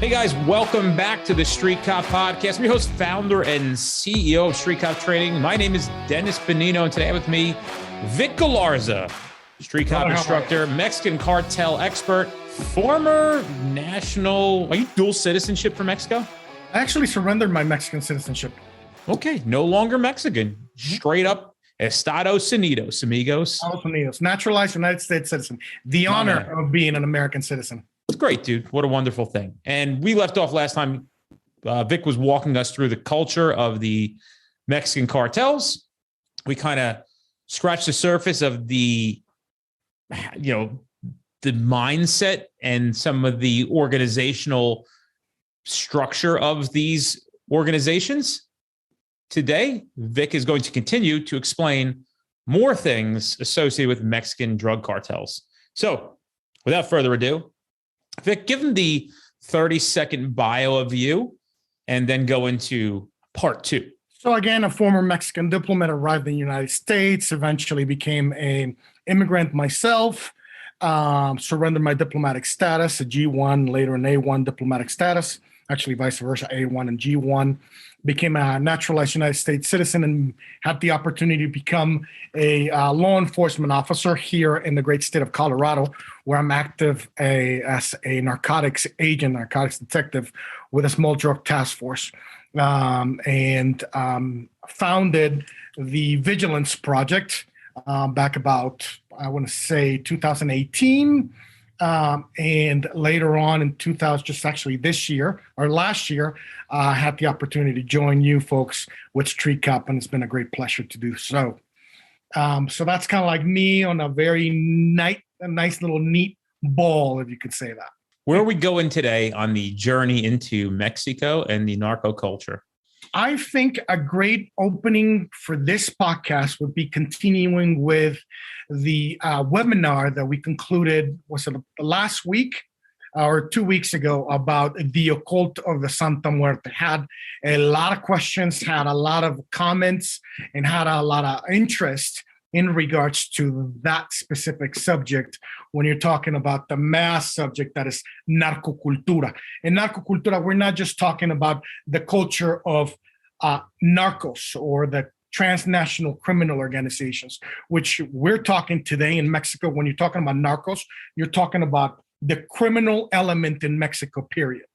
Hey guys, welcome back to the Street Cop Podcast. I'm your host, founder, and CEO of Street Cop Training. My name is Dennis Benino, and today with me, Vic Galarza, Street Cop instructor, Mexican cartel expert, former national, are you dual citizenship for Mexico? I actually surrendered my Mexican citizenship. Okay, no longer Mexican. Straight up, Estados Unidos, amigos. Estados Unidos, naturalized United States citizen. The honor of being an American citizen. It's great, dude. What a wonderful thing. And we left off last time. Vic was walking us through the culture of the Mexican cartels. We kind of scratched the surface of the mindset and some of the organizational structure of these organizations. Today, Vic is going to continue to explain more things associated with Mexican drug cartels. So without further ado, Vic, give them the 30-second bio of you and then go into part two. So again, a former Mexican diplomat, arrived in the United States, eventually became an immigrant myself, surrendered my diplomatic status, a G1, later an A1 diplomatic status, actually vice versa, A1 and G1, became a naturalized United States citizen and had the opportunity to become a law enforcement officer here in the great state of Colorado, where I'm active as a narcotics agent, narcotics detective with a small drug task force, and founded the Vigilance Project back about, I want to say 2018. And later on in 2000, just actually this year or last year, I had the opportunity to join you folks with Street Cop, and it's been a great pleasure to do so. So that's kind of like me on a very nice little neat ball, if you could say that. Where are we going today on the journey into Mexico and the narco culture? I think a great opening for this podcast would be continuing with the webinar that we concluded, was it last week or 2 weeks ago, about the Cult of the Santa Muerte. Had a lot of questions, had a lot of comments, and had a lot of interest in regards to that specific subject when you're talking about the mass subject that is narcocultura. In narcocultura, we're not just talking about the culture of narcos or the transnational criminal organizations, which we're talking today in Mexico. When you're talking about narcos, you're talking about the criminal element in Mexico, period.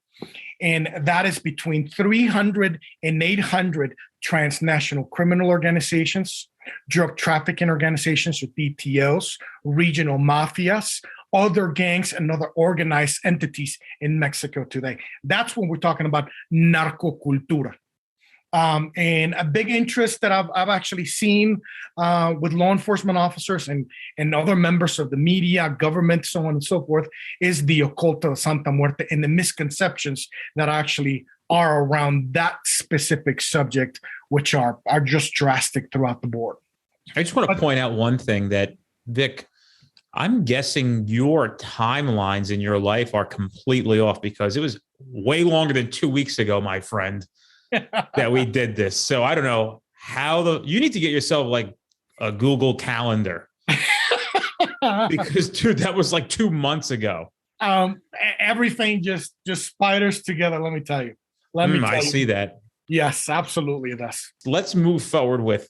And that is between 300 and 800 transnational criminal organizations, drug trafficking organizations or DTOs, regional mafias, other gangs, and other organized entities in Mexico today. That's when we're talking about narcocultura. And a big interest that I've actually seen with law enforcement officers and other members of the media, government, so on and so forth, is the Cult of Santa Muerte and the misconceptions that actually are around that specific subject, which are just drastic throughout the board. I just want to point out one thing that, Vic, I'm guessing your timelines in your life are completely off, because it was way longer than 2 weeks ago, my friend, that we did this. So I don't know how you need to get yourself like a Google Calendar because, dude, that was like 2 months ago. Everything just spiders together. Let me tell you. I see that. Yes, absolutely. It does. Let's move forward with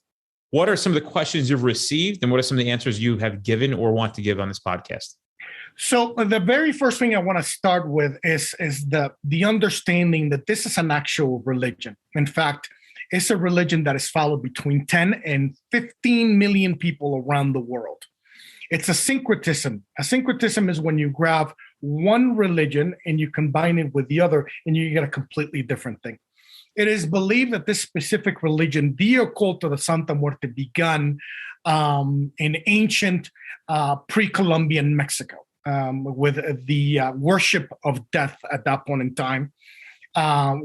what are some of the questions you've received and what are some of the answers you have given or want to give on this podcast? So the very first thing I want to start with is the understanding that this is an actual religion. In fact, it's a religion that is followed between 10 and 15 million people around the world. It's a syncretism. A syncretism is when you grab one religion and you combine it with the other and you get a completely different thing. It is believed that this specific religion, the Cult of the Santa Muerte, began in ancient pre-Columbian Mexico. With the worship of death at that point in time,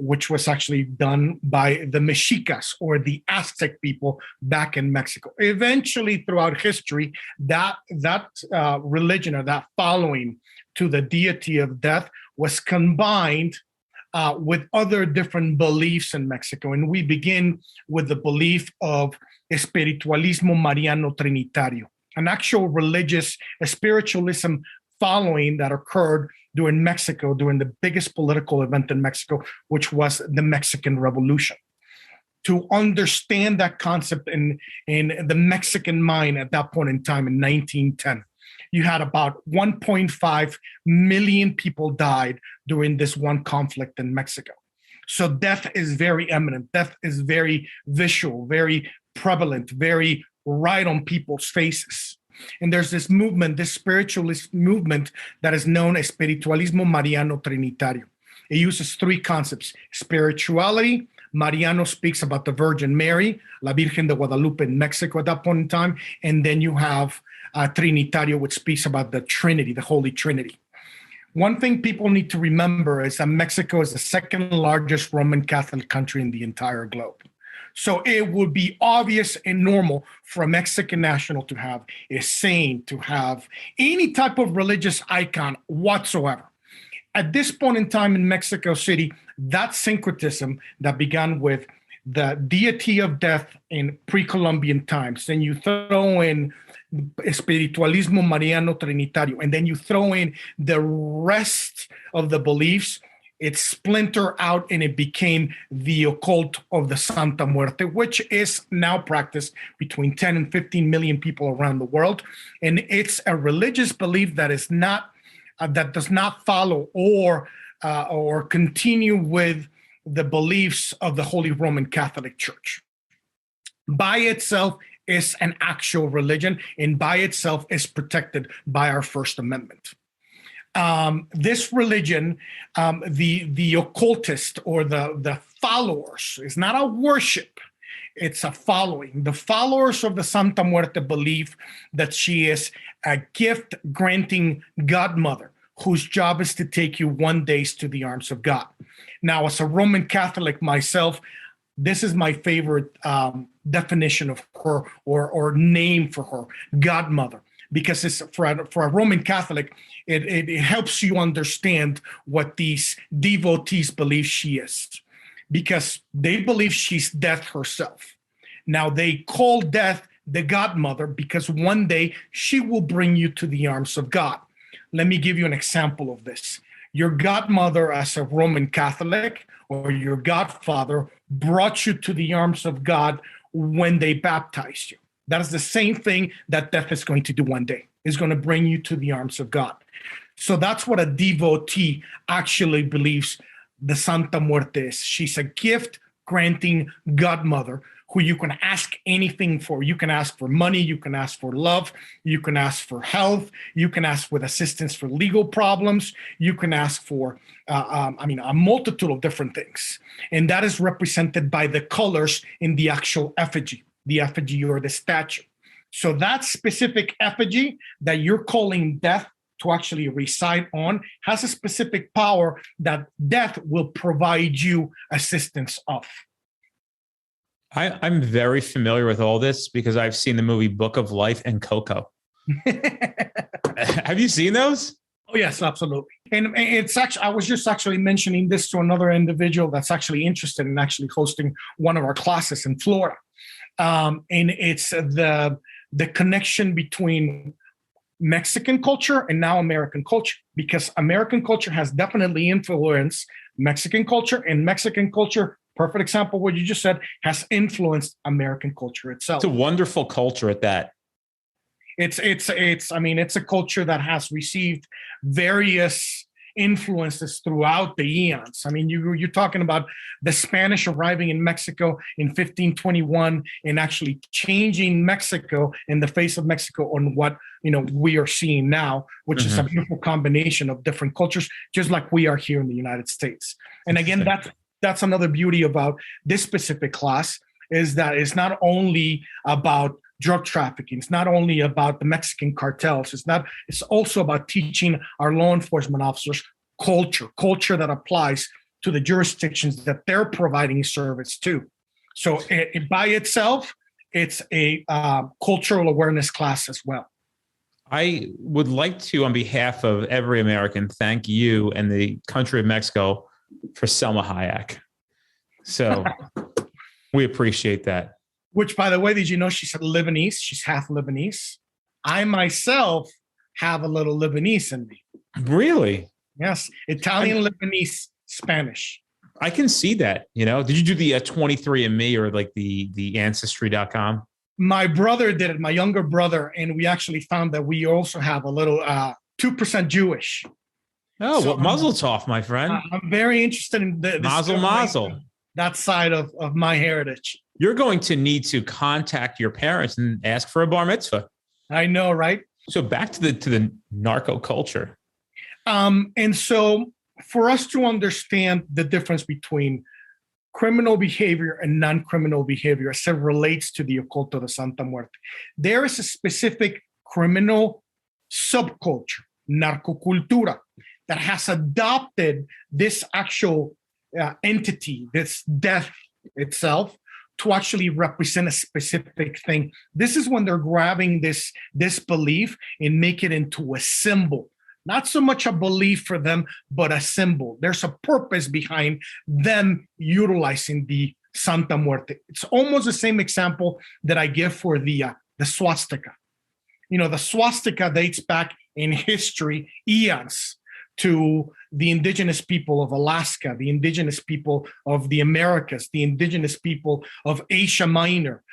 which was actually done by the Mexicas or the Aztec people back in Mexico. Eventually, throughout history, that religion or that following to the deity of death was combined with other different beliefs in Mexico. And we begin with the belief of Espiritualismo Mariano Trinitario, an actual religious spiritualism following that occurred during Mexico, during the biggest political event in Mexico, which was the Mexican Revolution. To understand that concept in the Mexican mind at that point in time in 1910, you had about 1.5 million people died during this one conflict in Mexico. So death is very eminent. Death is very visual, very prevalent, very right on people's faces. And there's this movement, this spiritualist movement that is known as Espiritualismo Mariano Trinitario. It uses three concepts: spirituality. Mariano speaks about the Virgin Mary, La Virgen de Guadalupe in Mexico at that point in time. And then you have Trinitario, which speaks about the Trinity, the Holy Trinity. One thing people need to remember is that Mexico is the second largest Roman Catholic country in the entire globe. So it would be obvious and normal for a Mexican national to have a saint, to have any type of religious icon whatsoever. At this point in time in Mexico City, that syncretism that began with the deity of death in pre-Columbian times, then you throw in Espiritualismo Mariano Trinitario, and then you throw in the rest of the beliefs, it splintered out and it became the cult of the Santa Muerte, which is now practiced between 10 and 15 million people around the world. And it's a religious belief that is not that does not follow or continue with the beliefs of the Holy Roman Catholic Church. By itself is an actual religion, and by itself is protected by our First Amendment. This religion, the occultist or the followers, is not a worship, it's a following. The followers of the Santa Muerte believe that she is a gift-granting godmother whose job is to take you one day to the arms of God. Now, as a Roman Catholic myself, this is my favorite definition of her or name for her, godmother, because it's for a Roman Catholic, it helps you understand what these devotees believe she is, because they believe she's death herself. Now, they call death the godmother because one day she will bring you to the arms of God. Let me give you an example of this. Your godmother as a Roman Catholic or your godfather brought you to the arms of God when they baptized you. That is the same thing that death is going to do one day. It's going to bring you to the arms of God. So that's what a devotee actually believes the Santa Muerte is. She's a gift-granting godmother who you can ask anything for. You can ask for money, you can ask for love, you can ask for health, you can ask with assistance for legal problems, you can ask for, a multitude of different things. And that is represented by the colors in the actual effigy or the statue. So that specific effigy that you're calling death to actually reside on has a specific power that death will provide you assistance of. I'm very familiar with all this because I've seen the movie Book of Life and Coco. Have you seen those? Oh, yes, absolutely. And it's actually, I was just actually mentioning this to another individual that's actually interested in actually hosting one of our classes in Florida. And it's the connection between Mexican culture and now American culture, because American culture has definitely influenced Mexican culture, and Mexican culture, perfect example what you just said, has influenced American culture itself. It's a wonderful culture at that. It's a culture that has received various influences throughout the eons. I mean, you're talking about the Spanish arriving in Mexico in 1521 and actually changing Mexico in the face of Mexico on what we are seeing now, which is a beautiful combination of different cultures, just like we are here in the United States. And again, that's another beauty about this specific class, is that it's not only about drug trafficking. It's not only about the Mexican cartels. It's also about teaching our law enforcement officers culture that applies to the jurisdictions that they're providing service to. So by itself, it's a cultural awareness class as well. I would like to, on behalf of every American, thank you and the country of Mexico for Selma Hayek. So we appreciate that. Which, by the way, did you know she's Lebanese? She's half Lebanese. I myself have a little Lebanese in me. Really? Yes, Italian, Lebanese, Spanish. I can see that. Did you do the 23andMe or like the ancestry.com? My brother did it, my younger brother, and we actually found that we also have a little 2% Jewish. Oh, so, Mazel tov, my friend. I'm very interested in Mazel. That side of my heritage. You're going to need to contact your parents and ask for a bar mitzvah. I know, right? So back to the narco culture. And so for us to understand the difference between criminal behavior and non-criminal behavior as it relates to the Cult of Santa Muerte, there is a specific criminal subculture, narcocultura, that has adopted this actual entity, this death itself, to actually represent a specific thing. This is when they're grabbing this belief and make it into a symbol. Not so much a belief for them, but a symbol. There's a purpose behind them utilizing the Santa Muerte. It's almost the same example that I give for the swastika. The swastika dates back in history, eons, to the indigenous people of Alaska, the indigenous people of the Americas, the indigenous people of Asia Minor,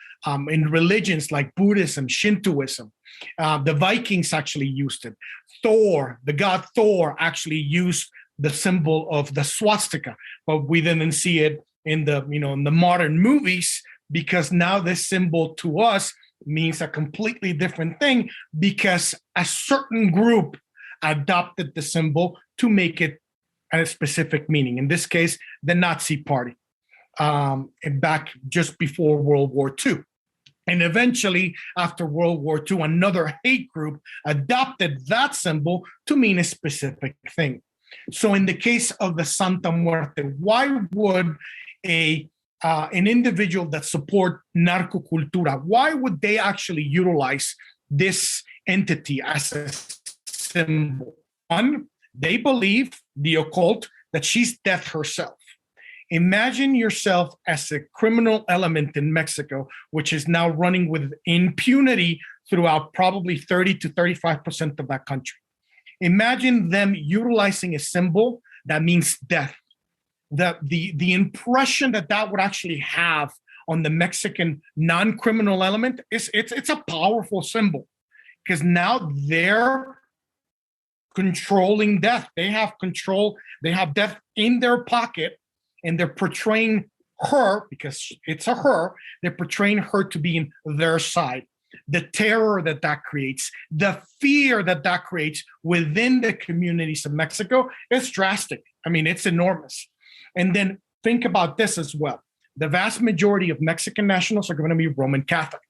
in religions like Buddhism, Shintoism. The Vikings actually used it. Thor, the god Thor, actually used the symbol of the swastika, but we didn't see it in the modern movies, because now this symbol to us means a completely different thing, because a certain group adopted the symbol to make it a specific meaning. In this case, the Nazi Party, back just before World War II. And eventually, after World War II, another hate group adopted that symbol to mean a specific thing. So in the case of the Santa Muerte, why would an individual that support narcocultura, why would they actually utilize this entity as a symbol? One, they believe, the occult, that she's death herself. Imagine yourself as a criminal element in Mexico, which is now running with impunity throughout probably 30 to 35% of that country. Imagine them utilizing a symbol that means death. The impression that would actually have on the Mexican non-criminal element it's a powerful symbol, because now they're controlling death. They have control. They have death in their pocket, and they're portraying her, because it's a her, they're portraying her to be in their side. The terror that creates, the fear that creates within the communities of Mexico is drastic. I mean, it's enormous. And then think about this as well. The vast majority of Mexican nationals are going to be Roman Catholic,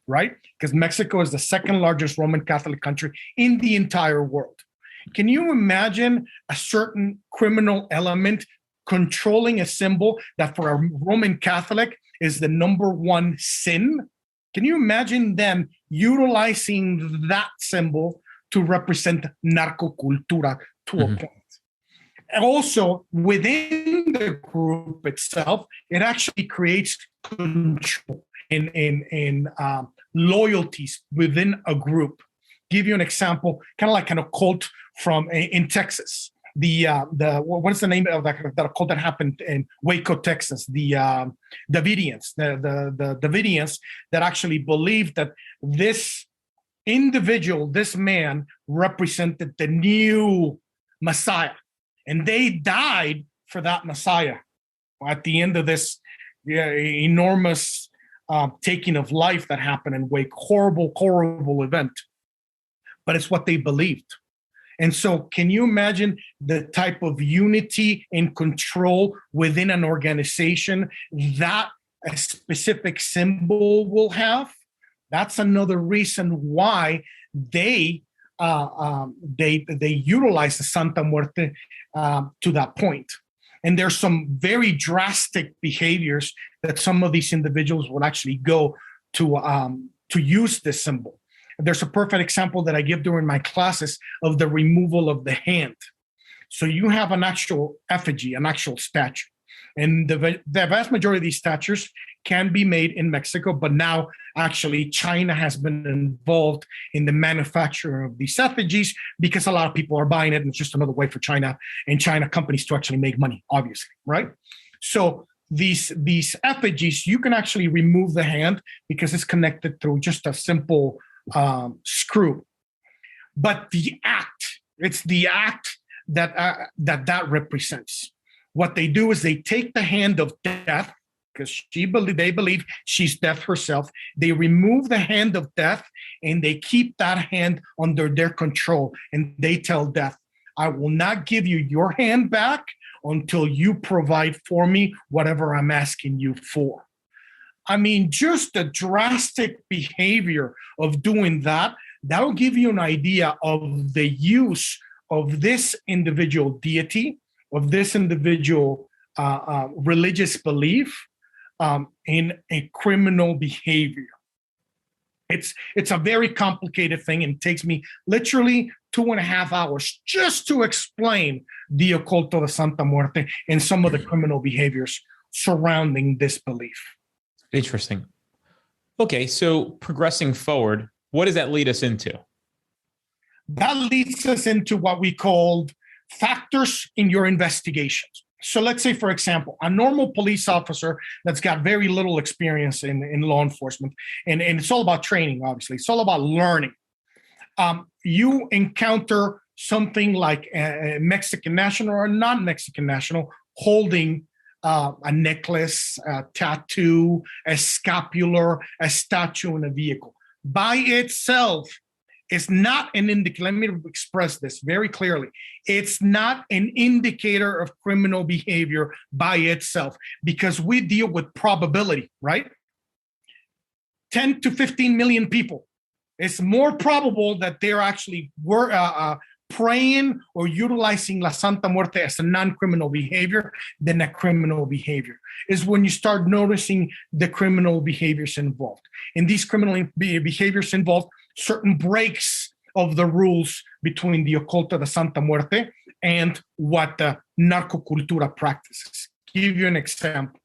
right? Because Mexico is the second largest Roman Catholic country in the entire world. Can you imagine a certain criminal element controlling a symbol that for a Roman Catholic is the number one sin? Can you imagine them utilizing that symbol to represent narcocultura to a point? Also, within the group itself, it actually creates control and loyalties within a group. Give you an example, kind of like an occult from in Texas. What is the name of that occult that happened in Waco, Texas? The Davidians, the Davidians that actually believed that this individual, this man, represented the new Messiah, and they died for that Messiah at the end of this enormous taking of life that happened in Waco. Horrible event, but it's what they believed. And so can you imagine the type of unity and control within an organization that a specific symbol will have? That's another reason why they utilize the Santa Muerte to that point. And there's some very drastic behaviors that some of these individuals will actually go to use this symbol. There's a perfect example that I give during my classes of the removal of the hand. So you have an actual effigy, an actual statue. And the vast majority of these statues can be made in Mexico, but now actually China has been involved in the manufacture of these effigies because a lot of people are buying it, and it's just another way for China and China companies to actually make money, obviously, right? So these effigies, you can actually remove the hand because it's connected through just a simple screw. But it's the act that represents. What they do is they take the hand of death, because they believe she's death herself. They remove the hand of death and they keep that hand under their control. And they tell death, I will not give you your hand back until you provide for me whatever I'm asking you for. I mean, just the drastic behavior of doing that will give you an idea of the use of this individual deity, of this individual religious belief in a criminal behavior. It's a very complicated thing, and it takes me literally 2.5 hours just to explain the Cult of Santa Muerte and some of the criminal behaviors surrounding this belief. Interesting. Okay, so progressing forward, what does that lead us into? That leads us into what we called factors in your investigations. So let's say, for example, a normal police officer that's got very little experience in law enforcement, and it's all about training, obviously. It's all about learning. You encounter something like a Mexican national or a non-Mexican national holding a necklace, a tattoo, a scapular, a statue in a vehicle. By itself, it's not an indicator. Let me express this very clearly. It's not an indicator of criminal behavior by itself, because we deal with probability, right? 10 to 15 million people. It's more probable that they're actually praying or utilizing La Santa Muerte as a non-criminal behavior than a criminal behavior. Is when you start noticing the criminal behaviors involved. And these criminal behaviors involve certain breaks of the rules between the Cult of Santa Muerte and what the narcocultura practices. Give you an example.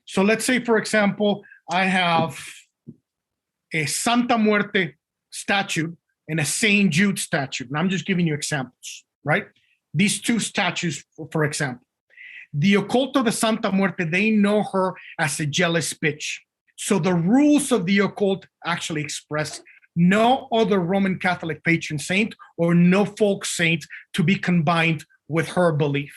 So let's say, for example, I have a Santa Muerte statue and a St. Jude statue. And I'm just giving you examples, right? These two statues, for example. The Cult of Santa Muerte, they know her as a jealous bitch. So the rules of the occult actually express no other Roman Catholic patron saint or no folk saint to be combined with her belief.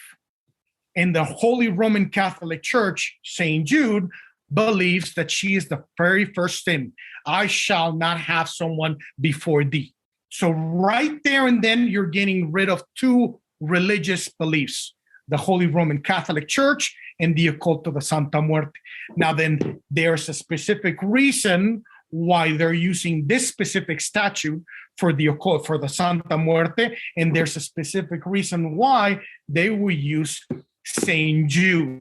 In the Holy Roman Catholic Church, St. Jude believes that she is the very first sin. I shall not have someone before thee. So right there and then, you're getting rid of two religious beliefs, the Holy Roman Catholic Church and the Cult of Santa Muerte. Now then, there's a specific reason why they're using this specific statue for the occult, for the Santa Muerte, and there's a specific reason why they will use St. Jude.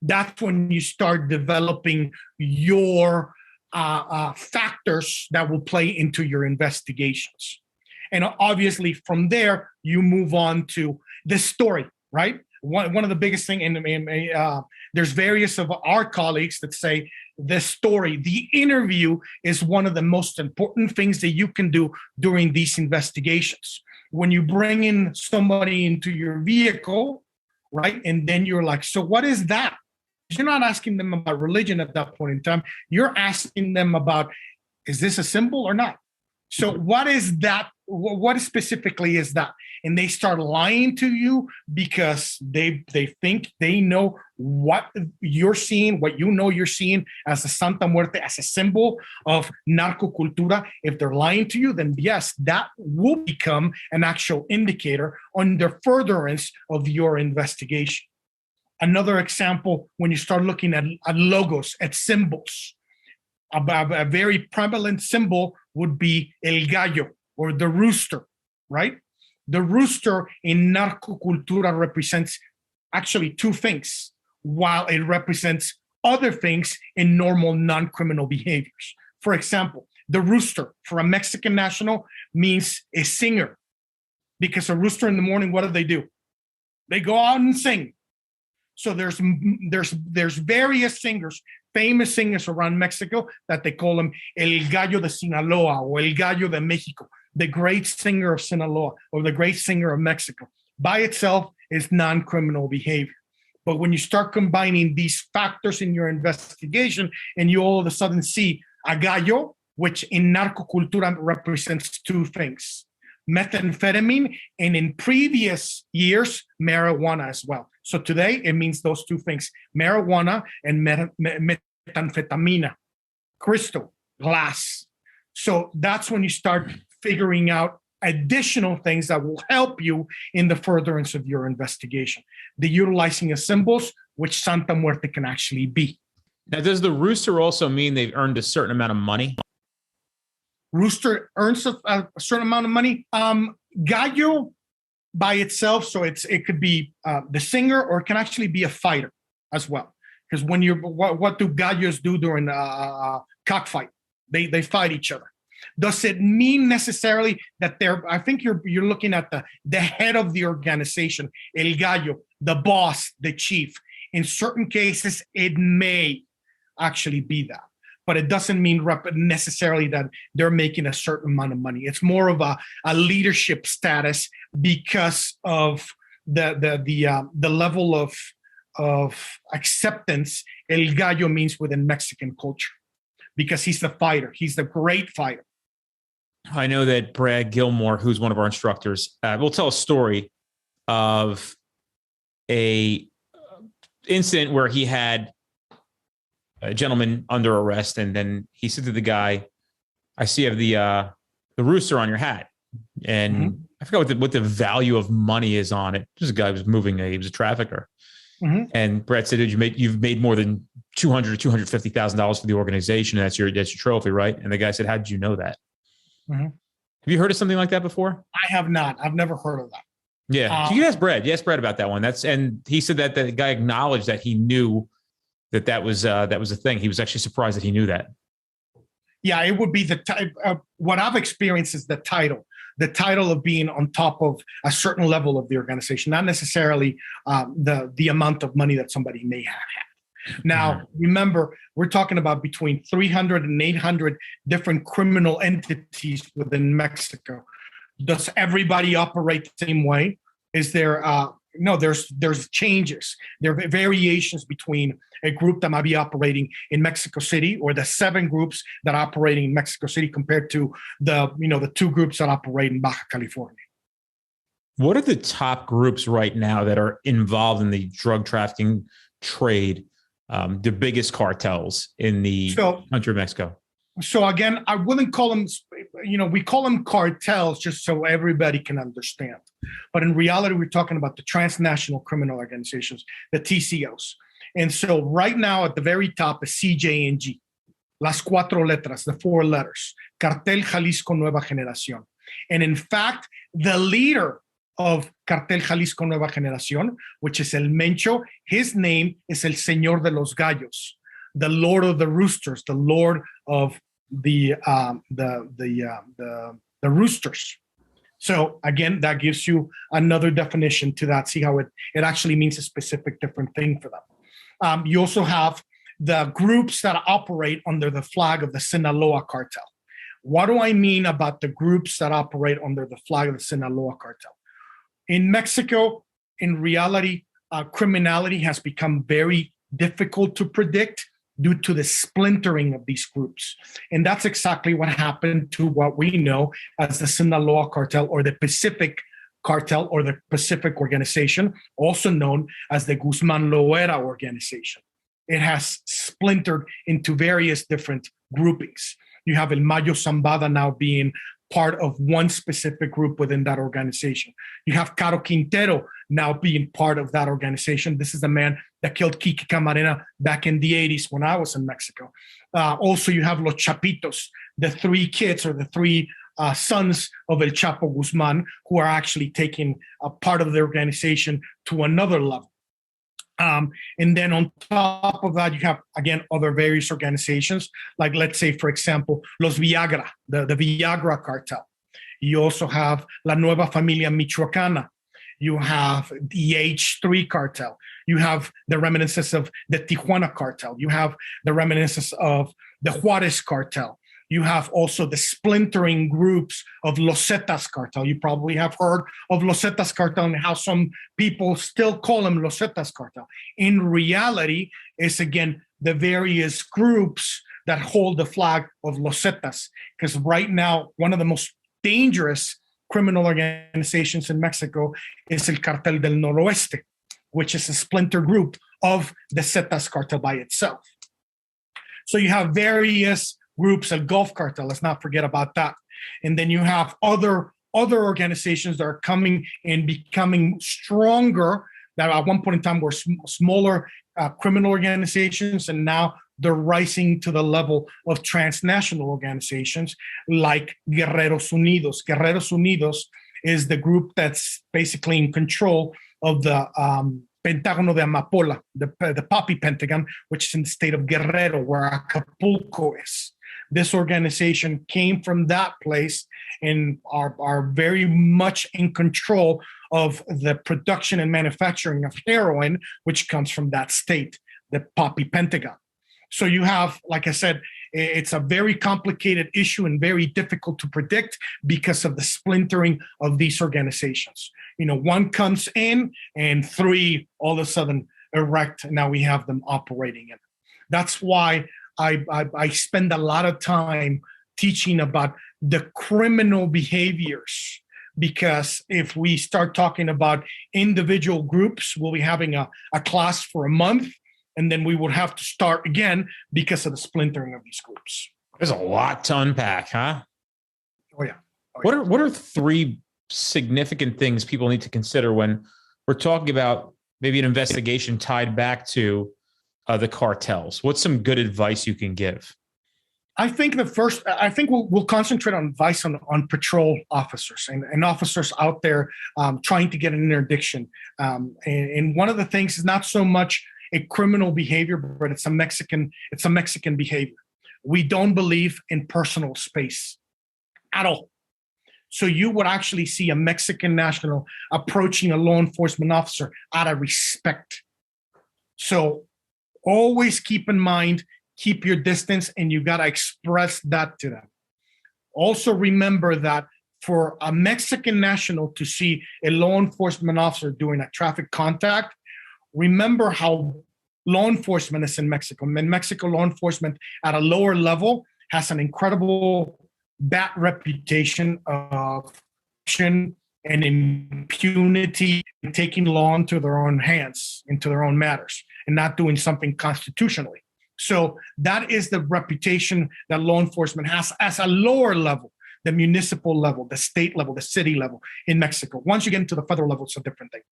That's when you start developing your factors that will play into your investigations. And obviously from there, you move on to the story, right? One of the biggest things, and there's various of our colleagues that say the story, the interview is one of the most important things that you can do during these investigations. When you bring in somebody into your vehicle, right? And then you're like, so what is that? You're not asking them about religion at that point in time. You're asking them about, is this a symbol or not? So what is that? What specifically is that? And they start lying to you because they think they know what you're seeing, what you know you're seeing as a Santa Muerte, as a symbol of narcocultura. If they're lying to you, then yes, that will become an actual indicator on the furtherance of your investigation. Another example, when you start looking at logos, at symbols, a very prevalent symbol would be el gallo, or the rooster, right? The rooster in narcocultura represents actually two things, while it represents other things in normal non-criminal behaviors. For example, the rooster for a Mexican national means a singer, because a rooster in the morning, what do? They go out and sing. So there's various singers famous singers around Mexico that they call him El Gallo de Sinaloa or El Gallo de Mexico, the great singer of Sinaloa or the great singer of Mexico. By itself is non-criminal behavior. But when you start combining these factors in your investigation and you all of a sudden see a gallo, which in narcocultura represents two things, methamphetamine, and in previous years, marijuana as well. So today it means those two things, marijuana and methamphetamine, crystal, glass. So that's when you start figuring out additional things that will help you in the furtherance of your investigation. The utilizing of symbols, which Santa Muerte can actually be. Now, does the rooster also mean they've earned a certain amount of money? Rooster earns a certain amount of money. Gallo by itself, so it could be the singer, or it can actually be a fighter as well. Because when you're, what do gallos do during a cockfight? They fight each other. Does it mean necessarily that they're? I think you're looking at the head of the organization, el gallo, the boss, the chief. In certain cases, it may actually be that, but it doesn't mean necessarily that they're making a certain amount of money. It's more of a leadership status because of the level of acceptance el gallo means within Mexican culture, because he's the fighter. He's the great fighter. I know that Brad Gilmore, who's one of our instructors, will tell a story of a incident where he had a gentleman under arrest, and then he said to the guy, "I see you have the rooster on your hat," and I forgot what the value of money is on it. This guy was he was a trafficker, and Brad said, "You've made more than $200,000 to $250,000 for the organization. That's your trophy, right?" And the guy said, "How did you know that?" Have you heard of something like that before? I have not. I've never heard of that. Yeah, you can ask Brad. You ask Brad about that one. And he said that the guy acknowledged that he knew that was a thing. He was actually surprised that he knew that. Yeah, it would be the type. What I've experienced is the title of being on top of a certain level of the organization, not necessarily the amount of money that somebody may have had. Now, remember, we're talking about between 300 and 800 different criminal entities within Mexico. Does everybody operate the same way? Is there no? There's changes. There are variations between a group that might be operating in Mexico City or the 7 groups that are operating in Mexico City compared to the 2 groups that operate in Baja California. What are the top groups right now that are involved in the drug trafficking trade? The biggest cartels in the country of Mexico. So again, I wouldn't call them, we call them cartels just so everybody can understand. But in reality, we're talking about the transnational criminal organizations, the TCOs. And so right now at the very top is CJNG, las 4 letras, the 4 letters, Cartel Jalisco Nueva Generación. And in fact, the leader of Cartel Jalisco Nueva Generación, which is El Mencho, his name is El Señor de los Gallos, the Lord of the Roosters, the Lord of the roosters. So again, that gives you another definition to that. See how it actually means a specific different thing for them. You also have the groups that operate under the flag of the Sinaloa cartel. What do I mean about the groups that operate under the flag of the Sinaloa cartel? In Mexico, in reality, criminality has become very difficult to predict due to the splintering of these groups. And that's exactly what happened to what we know as the Sinaloa cartel or the Pacific cartel or the Pacific organization, also known as the Guzman Loera organization. It has splintered into various different groupings. You have El Mayo Zambada now being part of one specific group within that organization. You have Caro Quintero now being part of that organization. This is the man that killed Kiki Camarena back in the 80s when I was in Mexico. Also, you have Los Chapitos, the 3 kids or the 3 sons of El Chapo Guzman, who are actually taking a part of the organization to another level. And then on top of that, you have, again, other various organizations, like let's say, for example, Los Viagra, the Viagra cartel. You also have La Nueva Familia Michoacana. You have the H3 cartel. You have the reminiscences of the Tijuana cartel. You have the reminiscences of the Juarez cartel. You have also the splintering groups of Los Zetas cartel. You probably have heard of Los Zetas cartel and how some people still call them Los Zetas cartel. In reality, it's again the various groups that hold the flag of Los Zetas. Because right now, one of the most dangerous criminal organizations in Mexico is el Cartel del Noroeste, which is a splinter group of the Zetas cartel by itself. So you have various groups, El Gulf cartel, let's not forget about that. And then you have other organizations that are coming and becoming stronger, that at one point in time were smaller criminal organizations, and now they're rising to the level of transnational organizations like Guerreros Unidos. Guerreros Unidos is the group that's basically in control of the Pentágono de Amapola, the Poppy Pentagon, which is in the state of Guerrero, where Acapulco is. This organization came from that place and are very much in control of the production and manufacturing of heroin, which comes from that state, the Poppy Pentagon. So you have, like I said, it's a very complicated issue and very difficult to predict because of the splintering of these organizations. You know, one comes in and three all of a sudden erect, and now we have them operating in. That's why I spend a lot of time teaching about the criminal behaviors, because if we start talking about individual groups, we'll be having a class for a month, and then we would have to start again because of the splintering of these groups. There's a lot to unpack, huh? Oh, yeah. What are three significant things people need to consider when we're talking about maybe an investigation tied back to the cartels? What's some good advice you can give? I think we'll concentrate on advice on patrol officers and officers out there trying to get an interdiction. And one of the things is not so much a criminal behavior, but it's a Mexican behavior. We don't believe in personal space at all. So you would actually see a Mexican national approaching a law enforcement officer out of respect. So always keep in mind, keep your distance, and you got to express that to them. Also remember that for a Mexican national to see a law enforcement officer doing a traffic contact, remember how law enforcement is in Mexico. In Mexico, law enforcement at a lower level has an incredible bad reputation of corruption and impunity, and taking law into their own hands, into their own matters, and not doing something constitutionally. So that is the reputation that law enforcement has as a lower level, the municipal level, the state level, the city level in Mexico. Once you get into the federal level, it's a different thing.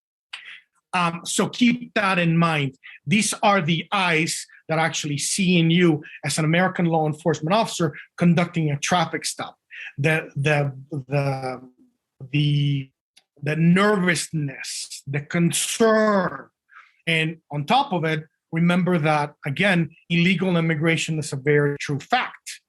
So keep that in mind. These are the eyes that actually seeing you as an American law enforcement officer conducting a traffic stop. The nervousness, the concern, and on top of it, remember that, again, illegal immigration is a very true fact.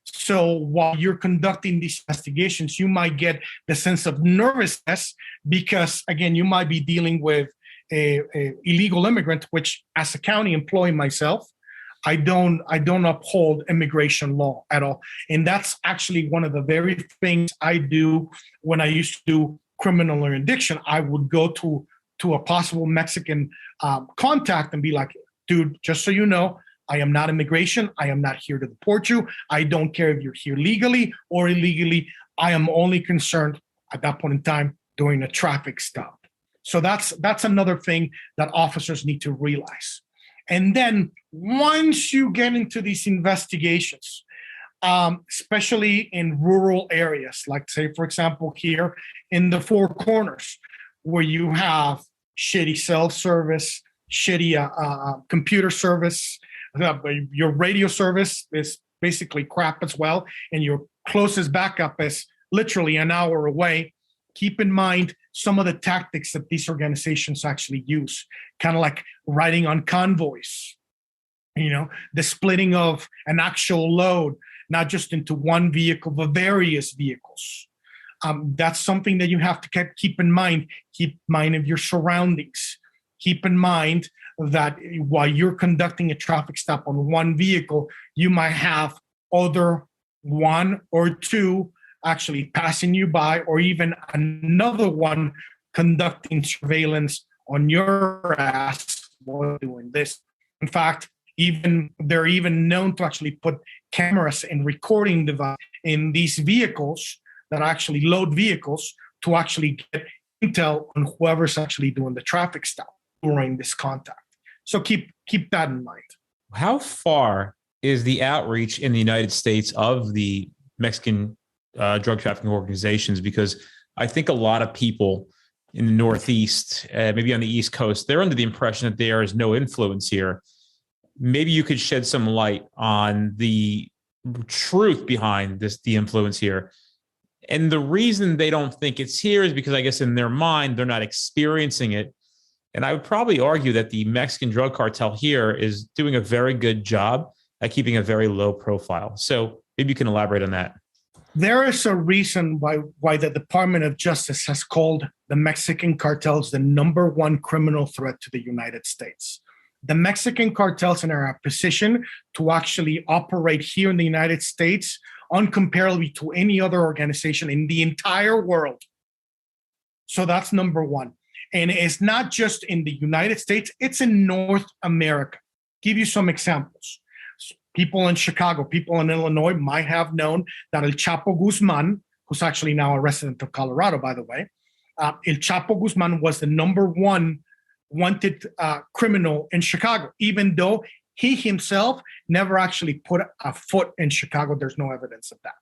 So while you're conducting these investigations, you might get the sense of nervousness because, again, you might be dealing with a illegal immigrant, which as a county employee myself, I don't uphold immigration law at all. And that's actually one of the very things I do when I used to do criminal interdiction. I would go to a possible Mexican contact and be like, dude, just so you know, I am not immigration. I am not here to deport you. I don't care if you're here legally or illegally. I am only concerned at that point in time doing a traffic stop. So that's another thing that officers need to realize. And then once you get into these investigations, especially in rural areas, like say, for example, here in the Four Corners, where you have shitty cell service, shitty computer service, your radio service is basically crap as well, and your closest backup is literally an hour away. Keep in mind some of the tactics that these organizations actually use, kind of like riding on convoys, the splitting of an actual load, not just into one vehicle, but various vehicles. That's something that you have to keep in mind. Keep in mind of your surroundings. Keep in mind that while you're conducting a traffic stop on one vehicle, you might have other one or two actually passing you by, or even another one conducting surveillance on your ass while doing this. In fact, they're even known to actually put cameras and recording device in these vehicles that actually load vehicles to actually get intel on whoever's actually doing the traffic stop during this contact. So keep that in mind. How far is the outreach in the United States of the Mexican drug trafficking organizations? Because I think a lot of people in the Northeast, maybe on the East Coast, they're under the impression that there is no influence here. Maybe you could shed some light on the truth behind the influence here. And the reason they don't think it's here is because I guess in their mind, they're not experiencing it. And I would probably argue that the Mexican drug cartel here is doing a very good job at keeping a very low profile. So maybe you can elaborate on that. There is a reason why the Department of Justice has called the Mexican cartels the number one criminal threat to the United States. The Mexican cartels are in a position to actually operate here in the United States uncomparably to any other organization in the entire world. So that's number one. And it's not just in the United States, it's in North America. Give you some examples. People in Chicago, people in Illinois might have known that El Chapo Guzman, who's actually now a resident of Colorado, by the way, El Chapo Guzman was the number one wanted criminal in Chicago, even though he himself never actually put a foot in Chicago. There's no evidence of that.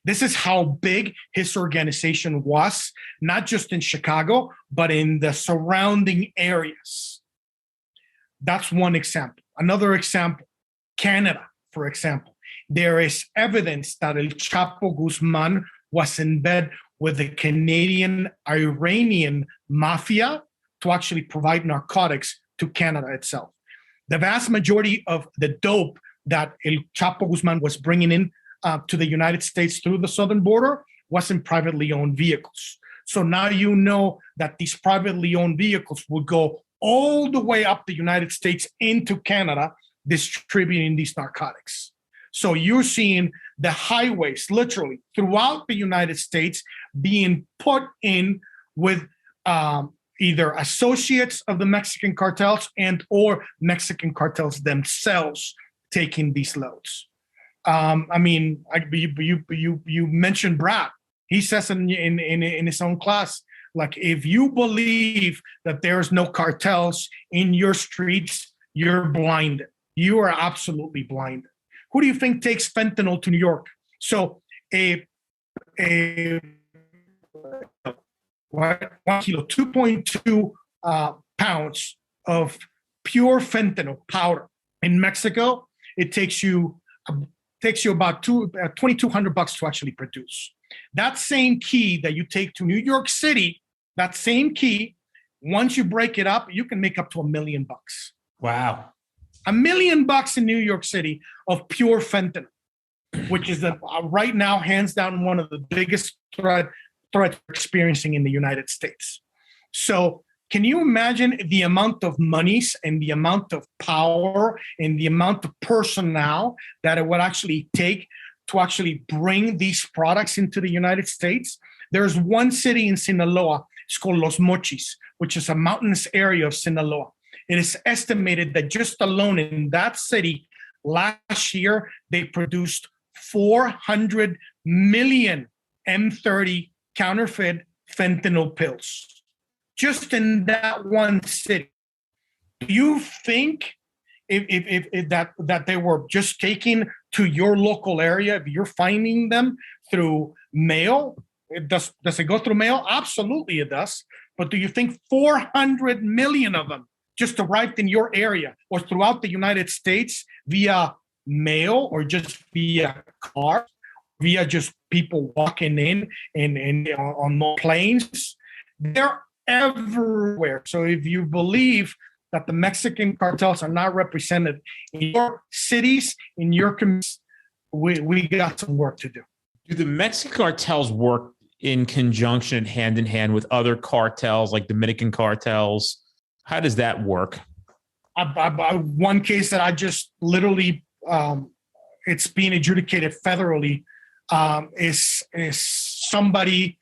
This is how big his organization was, not just in Chicago, but in the surrounding areas. That's one example. Another example, Canada, for example. There is evidence that El Chapo Guzman was in bed with the Canadian-Iranian mafia to actually provide narcotics to Canada itself. The vast majority of the dope that El Chapo Guzman was bringing in to the United States through the southern border was in privately owned vehicles. So now you know that these privately owned vehicles would go all the way up the United States into Canada, distributing these narcotics. So you're seeing the highways literally throughout the United States being put in with either associates of the Mexican cartels and or Mexican cartels themselves taking these loads. You mentioned Brad. He says in his own class, like, if you believe that there's no cartels in your streets, you're blinded. You are absolutely blinded. Who do you think takes fentanyl to New York? So a 1 kilo, 2.2 pounds of pure fentanyl powder in Mexico, it takes you about $2,200 to actually produce. That same key that you take to New York City, that same key, once you break it up, you can make up to $1 million. Wow. $1 million in New York City of pure fentanyl, which is right now, hands down, one of the biggest threats we're experiencing in the United States. So can you imagine the amount of monies and the amount of power and the amount of personnel that it would actually take to actually bring these products into the United States? There's one city in Sinaloa, it's called Los Mochis, which is a mountainous area of Sinaloa. It is estimated that just alone in that city last year, they produced 400 million M30 counterfeit fentanyl pills. Just in that one city. Do you think if that they were just taken to your local area, if you're finding them through mail, does it go through mail? Absolutely it does. But do you think 400 million of them just arrived in your area or throughout the United States via mail or just via car, via just people walking in and on planes? They're everywhere. So if you believe that the Mexican cartels are not represented in your cities, in your communities, we got some work to do. Do the Mexican cartels work in conjunction and hand in hand with other cartels like Dominican cartels? How does that work? One case that I just literally, it's being adjudicated federally, is somebody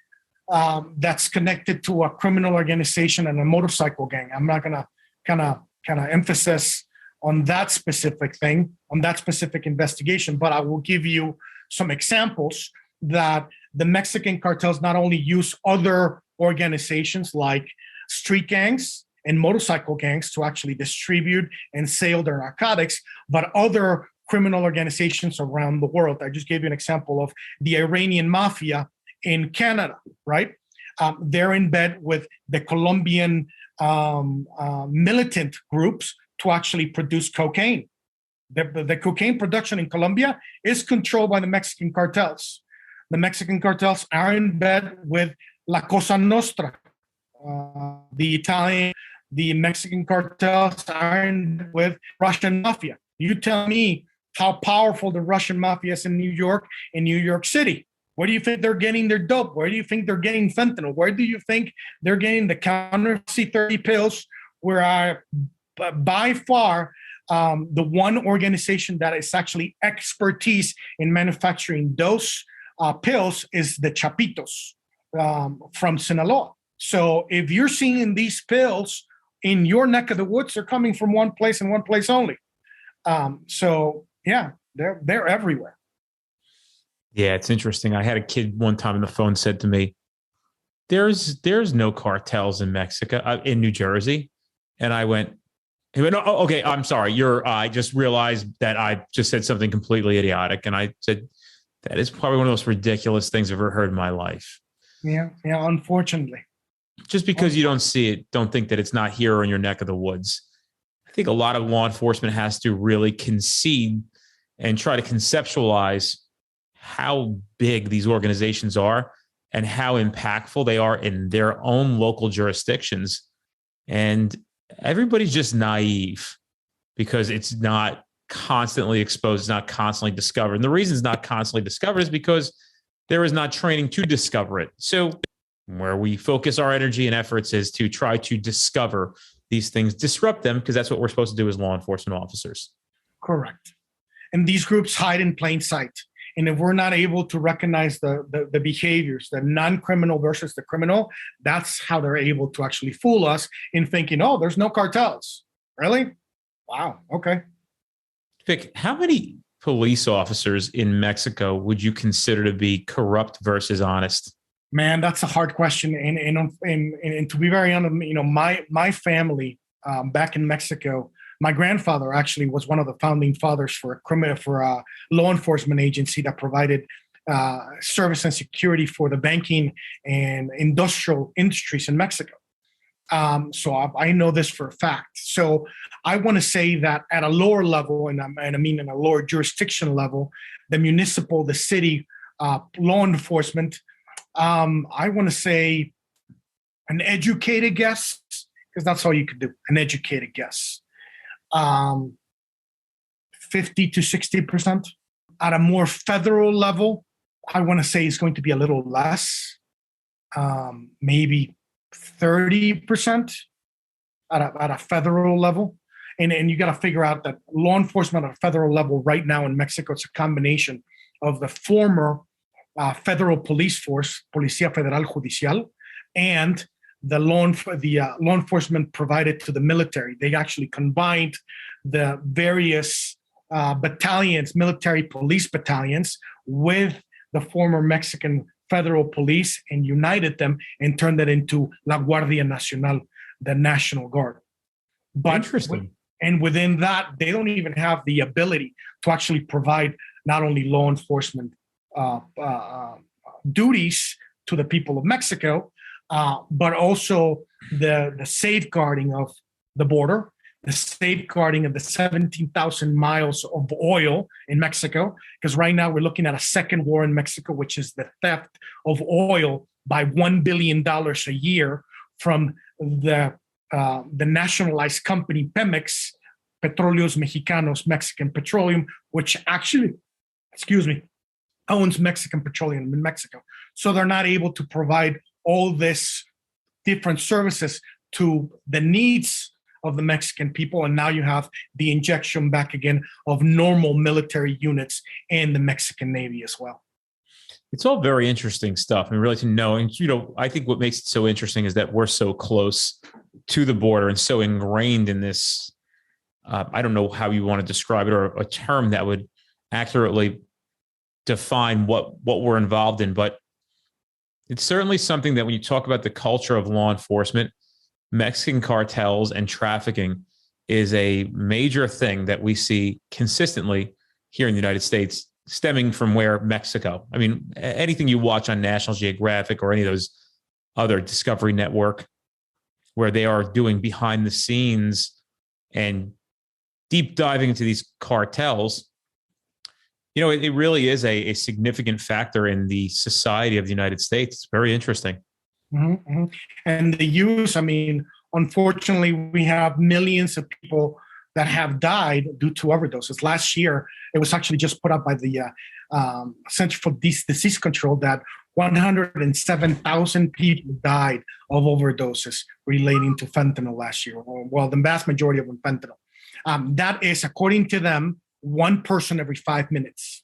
that's connected to a criminal organization and a motorcycle gang. I'm not gonna kind of emphasis on that specific thing, on that specific investigation, but I will give you some examples that the Mexican cartels not only use other organizations like street gangs and motorcycle gangs to actually distribute and sell their narcotics, but other criminal organizations around the world. I just gave you an example of the Iranian mafia in Canada, right? They're in bed with the Colombian militant groups to actually produce cocaine. The cocaine production in Colombia is controlled by the Mexican cartels. The Mexican cartels are in bed with La Cosa Nostra, the Mexican cartels are in bed with Russian mafia. You tell me how powerful the Russian mafia is in New York City. Where do you think they're getting their dope? Where do you think they're getting fentanyl? Where do you think they're getting the counter C30 pills? Where I, by far, the one organization that is actually expertise in manufacturing those pills is the Chapitos from Sinaloa. So if you're seeing these pills in your neck of the woods, they're coming from one place and one place only. So yeah, they're everywhere. Yeah, it's interesting. I had a kid one time on the phone said to me, "There's no cartels in Mexico, in New Jersey," and he went, "Oh, okay, I'm sorry. I just realized that I just said something completely idiotic," and I said, "That is probably one of the most ridiculous things I've ever heard in my life." Yeah, unfortunately. Just because you don't see it, don't think that it's not here or in your neck of the woods. I think a lot of law enforcement has to really concede and try to conceptualize how big these organizations are and how impactful they are in their own local jurisdictions. And everybody's just naive because it's not constantly exposed, it's not constantly discovered. And the reason it's not constantly discovered is because there is not training to discover it. So where we focus our energy and efforts is to try to discover these things, disrupt them, because that's what we're supposed to do as law enforcement officers. Correct. And these groups hide in plain sight. And if we're not able to recognize the behaviors, the non-criminal versus the criminal, that's how they're able to actually fool us in thinking, oh, there's no cartels. Really? Wow. Okay. Vic, how many police officers in Mexico would you consider to be corrupt versus honest? Man, that's a hard question. And to be very honest, my family back in Mexico, my grandfather actually was one of the founding fathers for a law enforcement agency that provided service and security for the banking and industrial industries in Mexico. So I know this for a fact. So I want to say that at a lower level, and I mean in a lower jurisdiction level, the city law enforcement, I want to say an educated guess, because that's all you could do, an educated guess. 50 to 60%. At a more federal level, I want to say it's going to be a little less, maybe 30% at a federal level. And you got to figure out that law enforcement at a federal level right now in Mexico, it's a combination of the former federal police force, Policía Federal Judicial, and the law enforcement provided to the military. They actually combined the various battalions, military police battalions, with the former Mexican federal police and united them and turned it into La Guardia Nacional, the National Guard. But interesting. And within that, they don't even have the ability to actually provide not only law enforcement duties to the people of Mexico, but also the safeguarding of the border, the safeguarding of the 17,000 miles of oil in Mexico, because right now we're looking at a second war in Mexico, which is the theft of oil by $1 billion a year from the nationalized company Pemex, Petróleos Mexicanos, Mexican Petroleum, which actually, owns Mexican Petroleum in Mexico. So they're not able to provide all this different services to the needs of the Mexican people. And now you have the injection back again of normal military units in the Mexican Navy as well. It's all very interesting stuff. I mean, really to know. And, I think what makes it so interesting is that we're so close to the border and so ingrained in this. I don't know how you want to describe it, or a term that would accurately define what we're involved in. But it's certainly something that when you talk about the culture of law enforcement, Mexican cartels and trafficking is a major thing that we see consistently here in the United States, stemming from where Mexico. I mean, anything you watch on National Geographic or any of those other Discovery Network, where they are doing behind the scenes and deep diving into these cartels, it really is a significant factor in the society of the United States. It's very interesting. Mm-hmm, mm-hmm. And the use, unfortunately, we have millions of people that have died due to overdoses. Last year, it was actually just put up by the Center for Disease Control that 107,000 people died of overdoses relating to fentanyl last year. Well, the vast majority of them fentanyl. That is, according to them, one person every 5 minutes.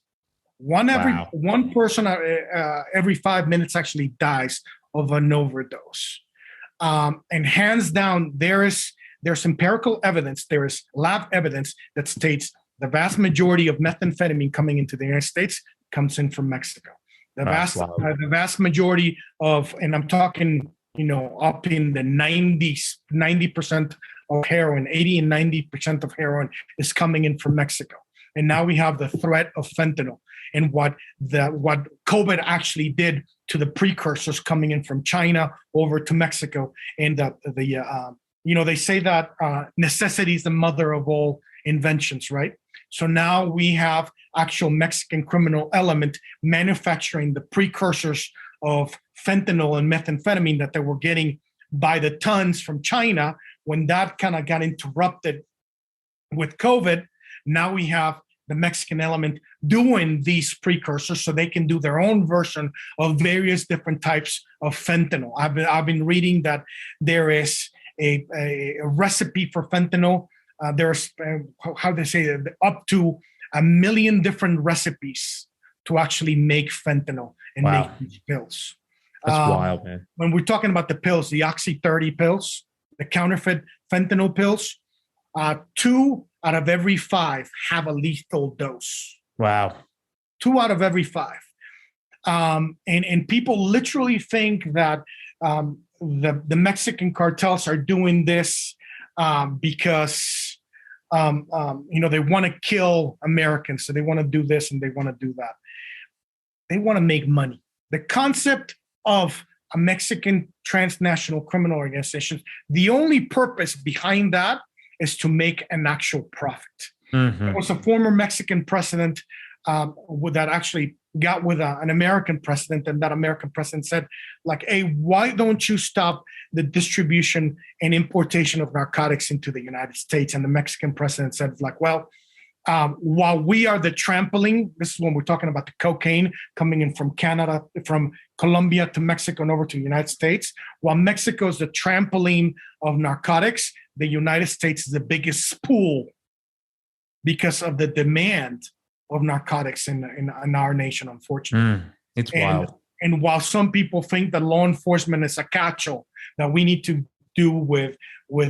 One person every 5 minutes actually dies of an overdose. And hands down, there's empirical evidence, there is lab evidence that states the vast majority of methamphetamine coming into the United States comes in from Mexico. The vast majority of, and I'm talking, up in the 90% of heroin, 80 and 90% of heroin is coming in from Mexico. And now we have the threat of fentanyl and what COVID actually did to the precursors coming in from China over to Mexico. And they say that necessity is the mother of all inventions, right? So now we have actual Mexican criminal element manufacturing the precursors of fentanyl and methamphetamine that they were getting by the tons from China. When that kind of got interrupted with COVID, now we have the Mexican element doing these precursors so they can do their own version of various different types of fentanyl. I've been reading that there is a recipe for fentanyl. There's how they say it, up to 1 million different recipes to actually make fentanyl and make these pills. That's wild, man. When we're talking about the pills, the Oxy 30 pills, the counterfeit fentanyl pills, 2 out of every 5 have a lethal dose. Wow. 2 out of every 5. And people literally think that the Mexican cartels are doing this because they want to kill Americans, so they want to do this and they want to do that. They want to make money. The concept of a Mexican transnational criminal organization, the only purpose behind that is to make an actual profit. Mm-hmm. There was a former Mexican president that actually got with an American president, and that American president said, hey, why don't you stop the distribution and importation of narcotics into the United States? And the Mexican president said, while we are the trampoline, this is when we're talking about the cocaine coming in from Canada, from Colombia to Mexico and over to the United States, while Mexico is the trampoline of narcotics, the United States is the biggest pool because of the demand of narcotics in our nation, unfortunately. It's wild. And while some people think that law enforcement is a catch-all that we need to do with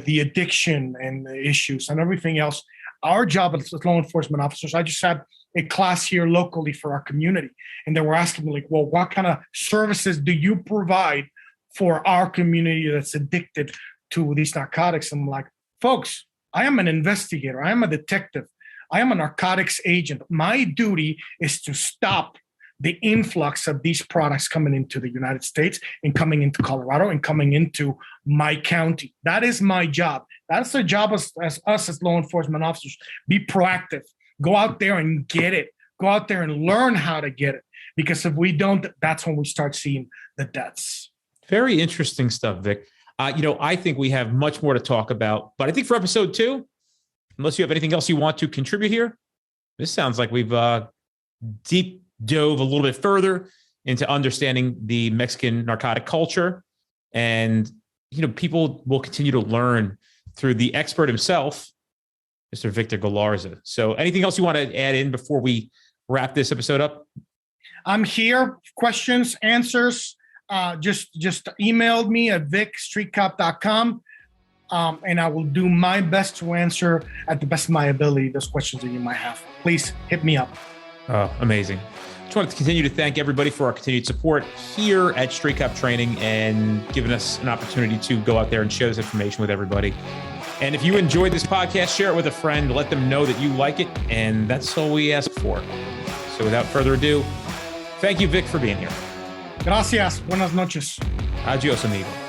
the addiction and the issues and everything else, our job as law enforcement officers, I just had a class here locally for our community, and they were asking me, well, what kind of services do you provide for our community that's addicted to these narcotics? I'm like, folks, I am an investigator. I am a detective. I am a narcotics agent. My duty is to stop the influx of these products coming into the United States and coming into Colorado and coming into my county. That is my job. That's the job as us as law enforcement officers. Be proactive. Go out there and get it. Go out there and learn how to get it. Because if we don't, that's when we start seeing the deaths. Very interesting stuff, Vic. I think we have much more to talk about, but I think for episode 2, unless you have anything else you want to contribute here, this sounds like we've deep dove a little bit further into understanding the Mexican narcotic culture. And, people will continue to learn through the expert himself, Mr. Victor Galarza. So anything else you want to add in before we wrap this episode up? I'm here. Questions, answers. Just email me at vicstreetcop.com. And I will do my best to answer at the best of my ability those questions that you might have. Please hit me up. Oh, amazing. Just wanted to continue to thank everybody for our continued support here at Street Cop Training and giving us an opportunity to go out there and share this information with everybody. And if you enjoyed this podcast, share it with a friend, let them know that you like it, and that's all we ask for. So without further ado, thank you, Vic, for being here. Gracias. Buenas noches. Adios, amigo.